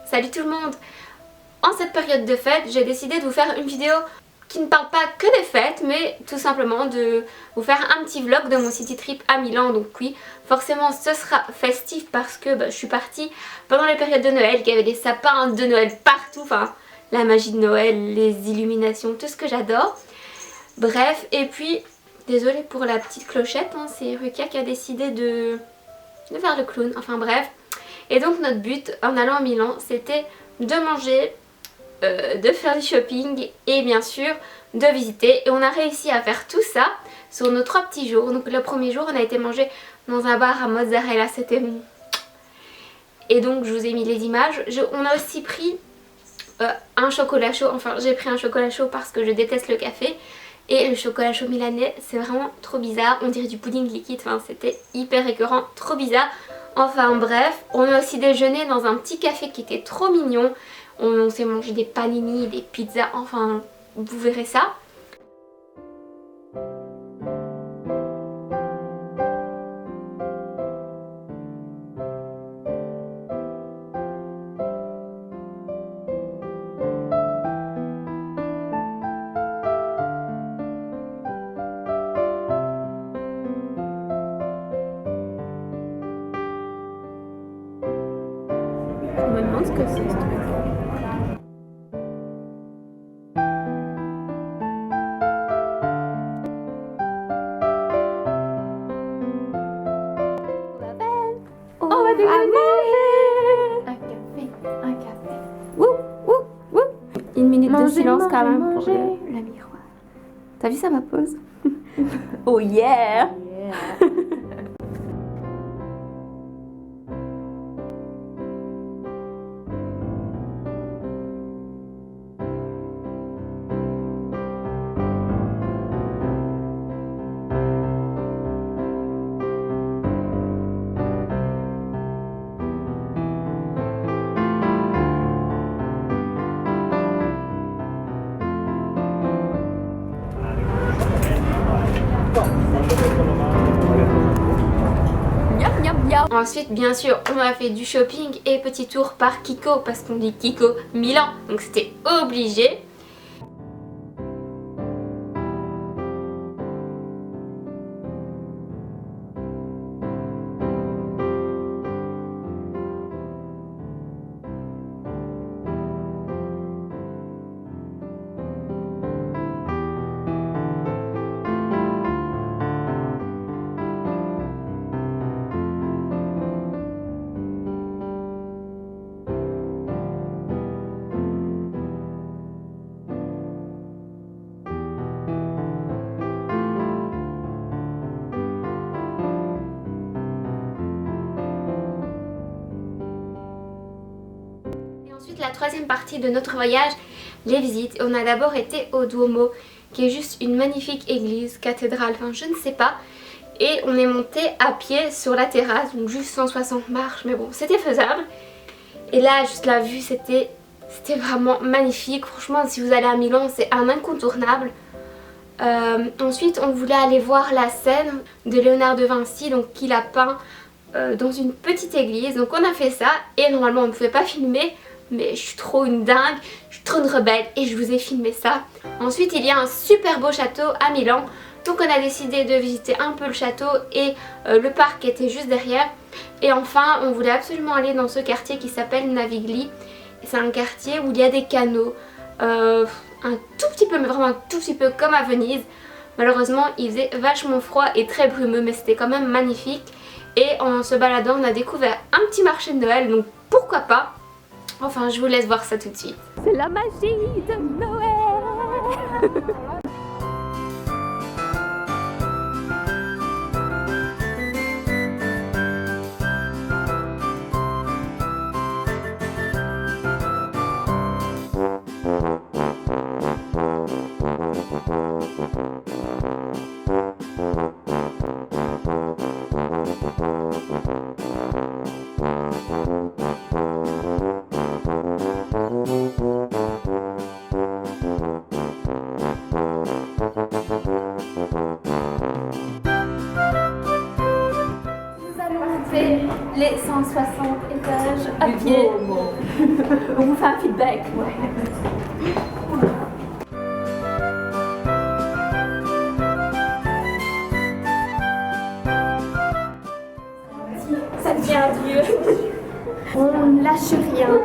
Salut tout le monde! En cette période de fête, j'ai décidé de vous faire une vidéo qui ne parle pas que des fêtes, mais tout simplement de vous faire un petit vlog de mon city trip à Milan. Donc oui, forcément ce sera festif parce que je suis partie pendant les périodes de Noël, qu'il y avait des sapins de Noël partout, enfin la magie de Noël, les illuminations, tout ce que j'adore. Bref, et puis, désolée pour la petite clochette, hein, c'est Rukia qui a décidé de faire le clown, enfin bref. Et donc notre but en allant à Milan, c'était de manger, de faire du shopping et bien sûr de visiter. Et on a réussi à faire tout ça sur nos 3 petits jours. Donc le premier jour on a été manger dans un bar à mozzarella, c'était bon. Et donc je vous ai mis les images. On a aussi pris un chocolat chaud, enfin j'ai pris un chocolat chaud parce que je déteste le café. Et le chocolat chaud milanais c'est vraiment trop bizarre, on dirait du pudding liquide, enfin c'était hyper écœurant, trop bizarre. Enfin bref, on a aussi déjeuné dans un petit café qui était trop mignon. On s'est mangé des panini, des pizzas, enfin vous verrez ça. Je me demande ce que c'est ce truc. On va manger un café. Wouh, wouh, wouh. Une minute de silence quand même pour le miroir. T'as vu ça ma pause? Oh yeah, Ensuite bien sûr on a fait du shopping et petit tour par Kiko parce qu'on dit Kiko Milan, donc c'était obligé. Ensuite la troisième partie de notre voyage, les visites. On a d'abord été au Duomo qui est juste une magnifique église, cathédrale, enfin je ne sais pas. Et on est monté à pied sur la terrasse, donc juste 160 marches, mais bon c'était faisable. Et là juste la vue c'était vraiment magnifique, franchement si vous allez à Milan c'est un incontournable. Ensuite on voulait aller voir la scène de Léonard de Vinci, donc qu'il a peint dans une petite église. Donc on a fait ça et normalement on ne pouvait pas filmer, mais je suis trop une dingue, je suis trop une rebelle et je vous ai filmé ça. Ensuite il y a un super beau château à Milan, donc on a décidé de visiter un peu le château et le parc était juste derrière. Et enfin on voulait absolument aller dans ce quartier qui s'appelle Navigli. C'est un quartier où il y a des canaux, un tout petit peu, mais vraiment un tout petit peu comme à Venise. Malheureusement il faisait vachement froid et très brumeux, mais c'était quand même magnifique. Et en se baladant on a découvert un petit marché de Noël, donc pourquoi pas. Enfin je vous laisse voir ça tout de suite. C'est la magie de Noël. les 160 étages à pied. on vous fait un feedback. Ouais. Ça devient Dieu. On ne lâche rien.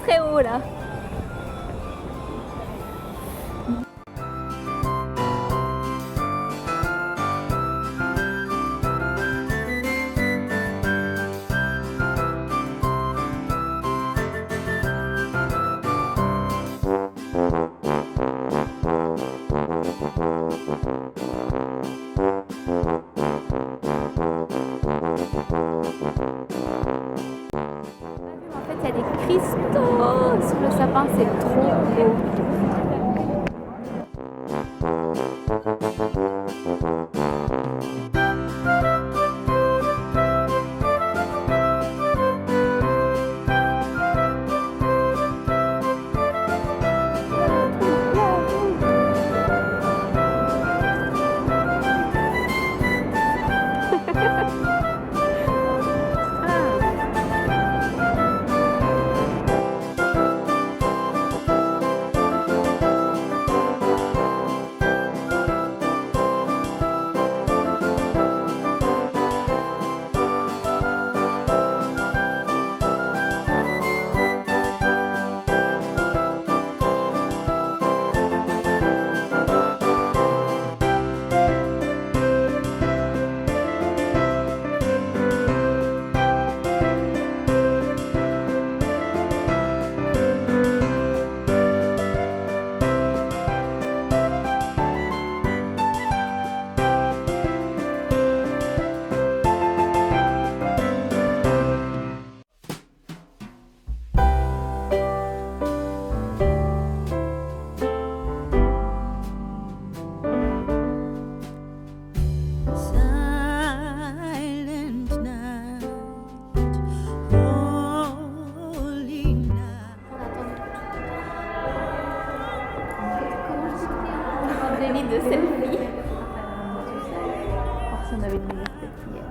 Très haut là. Il y a des cristaux sur le sapin, c'est trop beau. De selfie. On avait une liberté hier.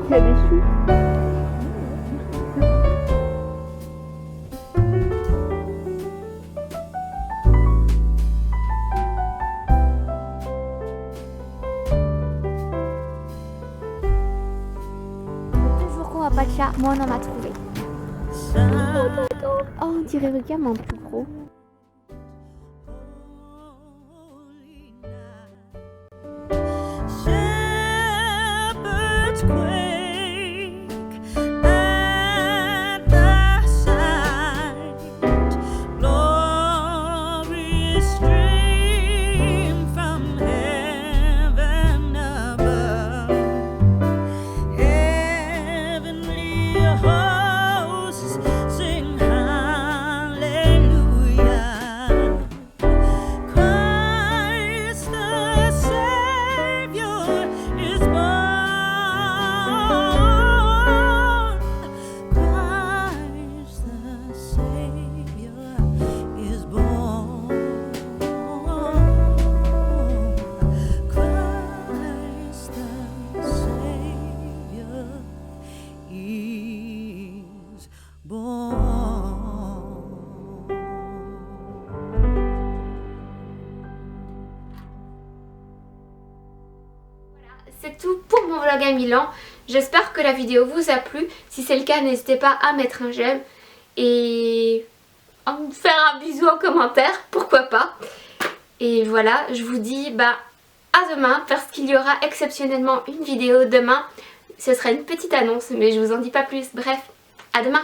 Il y a des choux. Toujours qu'on voit pas de chat, moi on en a trouvé. Oh, on dirait Ricam en plus gros. C'est tout pour mon vlog à Milan. J'espère que la vidéo vous a plu. Si c'est le cas, n'hésitez pas à mettre un j'aime et à me faire un bisou en commentaire, pourquoi pas. Et voilà, je vous dis à demain parce qu'il y aura exceptionnellement une vidéo demain. Ce sera une petite annonce mais je vous en dis pas plus. Bref, à demain.